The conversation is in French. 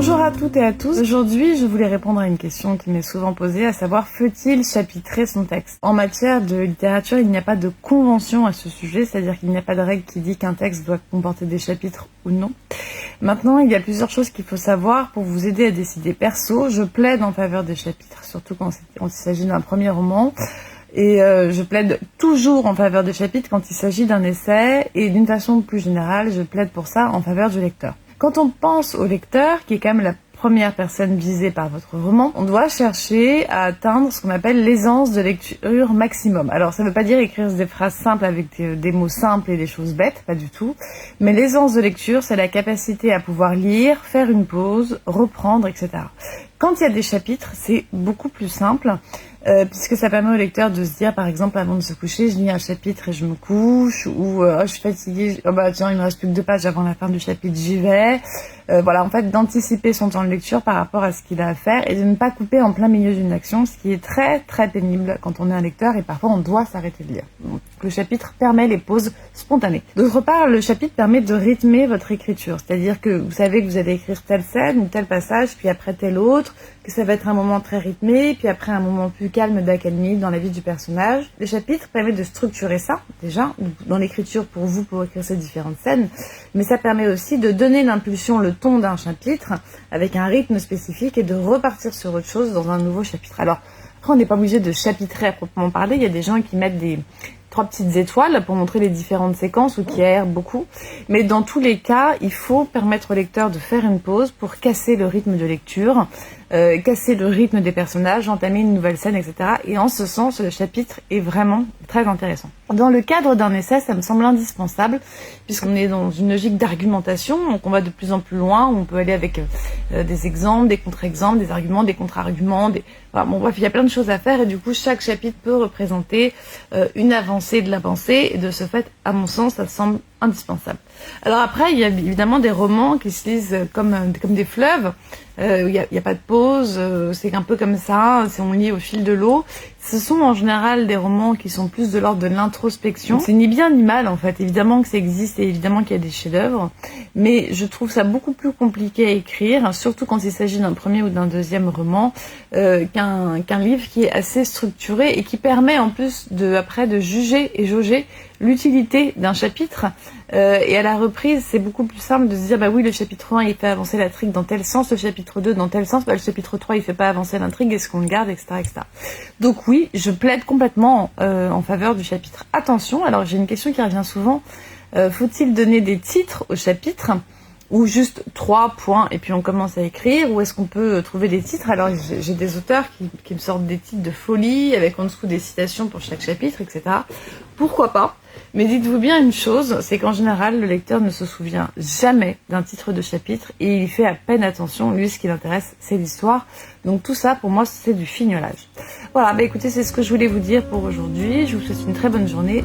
Bonjour à toutes et à tous. Aujourd'hui, je voulais répondre à une question qui m'est souvent posée, à savoir, faut-il chapitrer son texte? En matière de littérature, il n'y a pas de convention à ce sujet, c'est-à-dire qu'il n'y a pas de règle qui dit qu'un texte doit comporter des chapitres ou non. Maintenant, il y a plusieurs choses qu'il faut savoir pour vous aider à décider. Perso, je plaide en faveur des chapitres, surtout quand il s'agit d'un premier roman. Et je plaide toujours en faveur des chapitres quand il s'agit d'un essai, et d'une façon plus générale, je plaide pour ça en faveur du lecteur. Quand on pense au lecteur, qui est quand même la première personne visée par votre roman, on doit chercher à atteindre ce qu'on appelle l'aisance de lecture maximum. Alors ça ne veut pas dire écrire des phrases simples avec des mots simples et des choses bêtes, pas du tout. Mais l'aisance de lecture, c'est la capacité à pouvoir lire, faire une pause, reprendre, etc. Quand il y a des chapitres, c'est beaucoup plus simple. Puisque ça permet au lecteur de se dire, par exemple, avant de se coucher, je lis un chapitre et je me couche, ou je suis fatiguée, tiens, il me reste plus que 2 pages avant la fin du chapitre, j'y vais. Voilà, en fait, d'anticiper son temps de lecture par rapport à ce qu'il a à faire et de ne pas couper en plein milieu d'une action, ce qui est très très pénible quand on est un lecteur et parfois on doit s'arrêter de lire. Donc, le chapitre permet les pauses spontanées. D'autre part, le chapitre permet de rythmer votre écriture, c'est-à-dire que vous savez que vous allez écrire telle scène ou tel passage, puis après tel autre, que ça va être un moment très rythmé, puis après un moment plus calme d'accalmie dans la vie du personnage. Les chapitres permettent de structurer ça, déjà, dans l'écriture pour vous, pour écrire ces différentes scènes, mais ça permet aussi de donner l'impulsion, le ton d'un chapitre, avec un rythme spécifique, et de repartir sur autre chose dans un nouveau chapitre. Alors, après, on n'est pas obligé de chapitrer à proprement parler, il y a des gens qui mettent des 3 petites étoiles pour montrer les différentes séquences ou qui aèrent beaucoup. Mais dans tous les cas, il faut permettre au lecteur de faire une pause pour casser le rythme de lecture, casser le rythme des personnages, entamer une nouvelle scène, etc. Et en ce sens, le chapitre est vraiment très intéressant. Dans le cadre d'un essai, ça me semble indispensable, puisqu'on est dans une logique d'argumentation, donc on va de plus en plus loin, on peut aller avec des exemples, des contre-exemples, des arguments, des contre-arguments, Voilà, bon, bref, il y a plein de choses à faire, et du coup, chaque chapitre peut représenter une avancée de la pensée, et de ce fait, à mon sens, ça semble indispensable. Alors après, il y a évidemment des romans qui se lisent comme des fleuves, il n'y a pas de pause, c'est un peu comme ça, on lit au fil de l'eau. Ce sont en général des romans qui sont plus de l'ordre de l'introspection. C'est ni bien ni mal en fait, évidemment que ça existe et évidemment qu'il y a des chefs-d'œuvre, mais je trouve ça beaucoup plus compliqué à écrire, surtout quand il s'agit d'un premier ou d'un deuxième roman, qu'un livre qui est assez structuré et qui permet en plus après de juger et jauger l'utilité d'un chapitre. Et à la reprise, c'est beaucoup plus simple de se dire, bah oui, le chapitre 1, il fait avancer l'intrigue dans tel sens, le chapitre 2 dans tel sens, le chapitre 3, il fait pas avancer l'intrigue, est-ce qu'on le garde, etc., etc. Donc oui, je plaide complètement en faveur du chapitre. Attention, alors j'ai une question qui revient souvent, faut-il donner des titres au chapitre, ou juste 3 points et puis on commence à écrire, ou est-ce qu'on peut trouver des titres? Alors j'ai des auteurs qui me sortent des titres de folie, avec en dessous des citations pour chaque chapitre, etc. Pourquoi pas? Mais dites-vous bien une chose, c'est qu'en général, le lecteur ne se souvient jamais d'un titre de chapitre et il fait à peine attention. Lui, ce qui l'intéresse, c'est l'histoire. Donc tout ça, pour moi, c'est du fignolage. Voilà, écoutez, c'est ce que je voulais vous dire pour aujourd'hui. Je vous souhaite une très bonne journée.